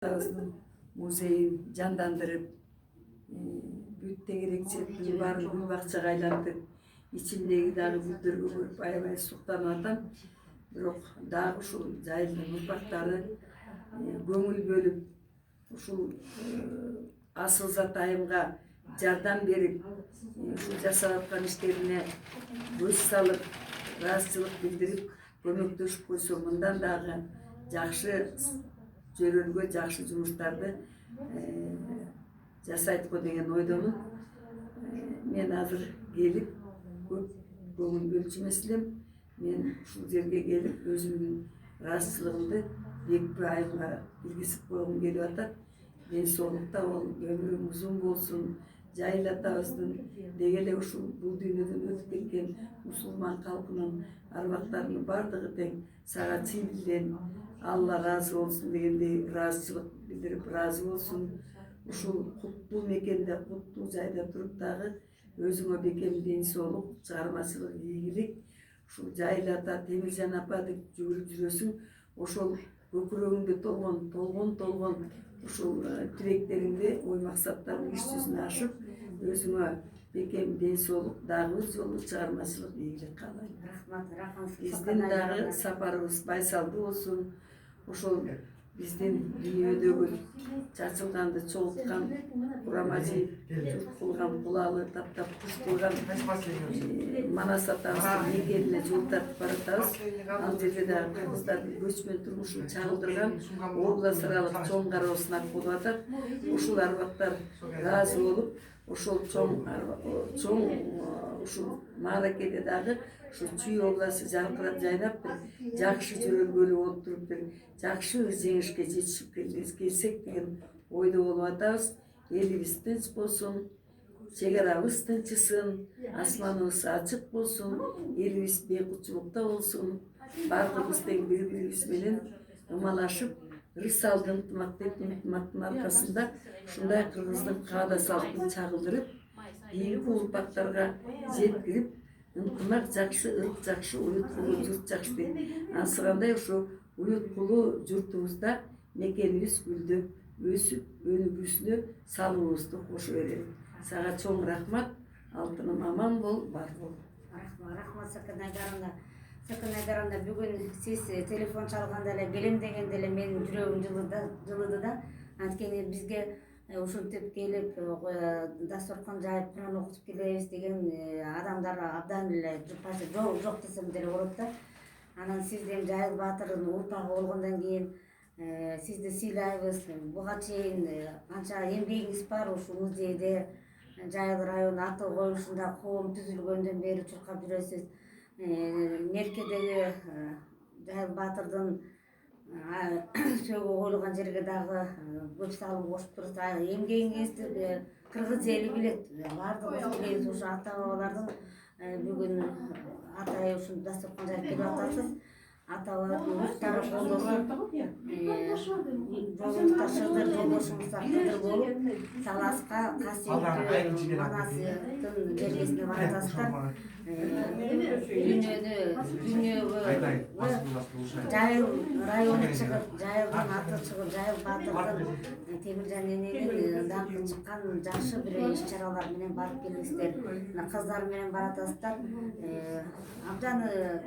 Ağızın muzeyin jandandırıp, bütte gerekçeliği var, gül bakçaga aylantıp, içindeki dağı güllerge görüp aябay suktanadan, biroq dagы ушул жайылдын урпактары көңүл бөлүп, ушул асыл зат айымга жардам берип, ушул жасап аткан иштерине көз салып, ыраазычылык билдирип, көмөктөшүп койсо мындан дагы жакшы жөрөлгө жакшы жумуштарды жасайт го деген ойдомун. Мен азыр келип көп көңүл бөлчү эмес элем. Мен ушул жерге келип өзүмдүн ыраазычылыгымды Бекпи айымга билгизип койгум келип атат. Ден соолукта ол өмүрүң узун болсун, Жайыл атабыздын деги эле ушул бул дүйнөдөн өтүп кеткен мусулман калкынын арбактарынын бардыгы тең сага чыйлен Алла разы болсун дегендей ыраазычылык билдирип разы болсун. Ушул куттуу мекенде, куттуу жайда туруп дагы өзүңө бекем ден соолук, чыгармачылык, ийгилик, ушул Жайыл ата, Темиржан апа деп жүгүрүп жүрөсүң. Ошол көкүрөгүңдө толгон ушул тилектериңди, ой максаттарың иш жүзүнө ашып, өзүңө бекем ден соолук, дагы өз жолу чыгармачылык, ийгилик каалайм. Рахмат. Биздин дагы сапарыбыз байсалдуу болсун. Ошол биздин дүйнөдөгү чачылганды чогулткан, курамажи журт кылган, булалы таптап куш кылган Манас атабыздын мекенине жол тартып баратабыз. Ал жерде дагы кыргыздардын көчмөн турмушун чагылдырган область аралык чоң кароо сынак болуп атат. Ушул арбактар ыраазы болуп, ошол чоң ушул мааракеде дагы ушу Чүй областы жаркырап жайнап, бир жакшы жөрөлгөлүү болуп туруп, бир жакшы жеңишке жетишип келсек деген ойдо болуп атабыз. Элибиз тынч болсун, чек арабыз тынчысын, асманыбыз ачык болсун, элибиз бейкутчулукта болсун. Бардыгыбыз тең бири-бирибиз менен ымалашып, ырысалдын ынтымактын аркасында ушундай кыргыздын каада салтын чагылдырып, кийинки урпактарга жеткирип, ынтымак жакшы, ырк жакшы, уюткулуу журт жакшы дейт. Анысыкандай ушу уюткулуу журтубузда мекенибиз гүлдөп, өсүп, өнүгүүсүнө салуубузду кошо берели. Сага чоң рахмат. Алтыным аман бол, бар бол. Рахмат Сакын Айдаровна, бүгүн сиз телефон чалганда эле келем дегенде эле менин жүрөгүм жылыды да. Анткени бизге ушинтип келип дасторкон жайып Куран окутуп келебиз деген адамдар абдан эле жок десем деле болот да. Анан сиздин Жайыл баатырдын урпагы болгондон кийин сизди сыйлайбыз. Буга чейин канча эмгегиңиз бар ушул музейде, Жайыл району аты коюшунда коом түзүлгөндөн бери чуркап жүрөсүз. Меркедеги Жайыл баатырдын сөөгү коюлган жерге дагы көп салым кошуп турсуз. Эмгегиңизди кыргыз эли билет, баардыгыбыз билебиз. Ушу ата бабалардын бүгүн атай ушул дасторкон жайып келип атасыз. Ата бабалардын урттары колдосуп, жолуңузда Шыдыр, жолдошуңузда Кыдыр болуп, Таласка, Касиптүү, Манастын жергесине баратасыздар. Дүйнөгө Жайыл району чыгып, Жайылдын аты чыгып, Жайыл баатырдын, Темиржан эненин даңкы чыккан жакшы бир иш-чаралар менен барып келиңиздер. Кыздар менен баратасыздар. Абдан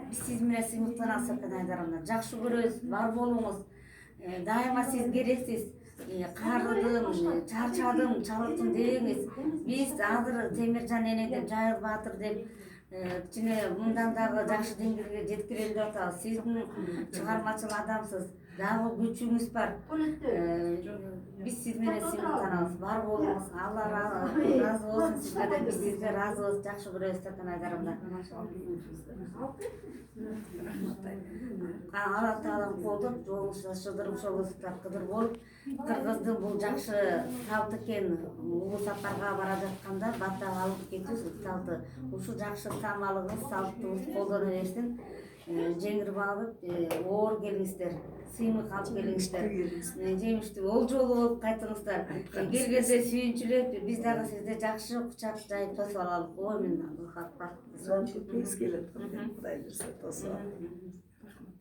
биз сиз менен сыймыктанабыз Сакын Айдаровна. Жакшы көрөбүз, бар болуңуз. Дайыма сиз керексиз. Карыдым, чарчадым, чалыктым дебеңиз. Биз азыр Темиржан эне деп, Жайыл баатыр деп кичине мындан дагы жакшы деңгээлге жеткирели деп атабыз. Сиздин чыгармачыл адамсыз, дагы күчүңүз бар. Биз сиз менен сыймыктанабыз, бар болуңуз. Алла разы болсун сизге да, биз сизге разы болуп жакшы көрөбүз Сакын Айдаровна. Алла таалам колдоп, жолуңузда Шыдыр, жолуңузда Кыдыр болуп, кыргыздын бул жакшы салт экен, улуу сапарга бара жатканда бата алып кетүү салты. Ушул жакшы таамалыгыңыз, салтыбыз колдоно берсин. Жеңирип алып, оор келиңиздер, сыймык алып келиңиздер. Жемиштүү ол жолу болуп кайтыңыздар. Келгенде сүйүнчүлөп, биз дагы сизди жакшы кучак жайып тосуп алалы. Ой, мен ылгак бар. Кыз келет. Кудай берсе тосуп.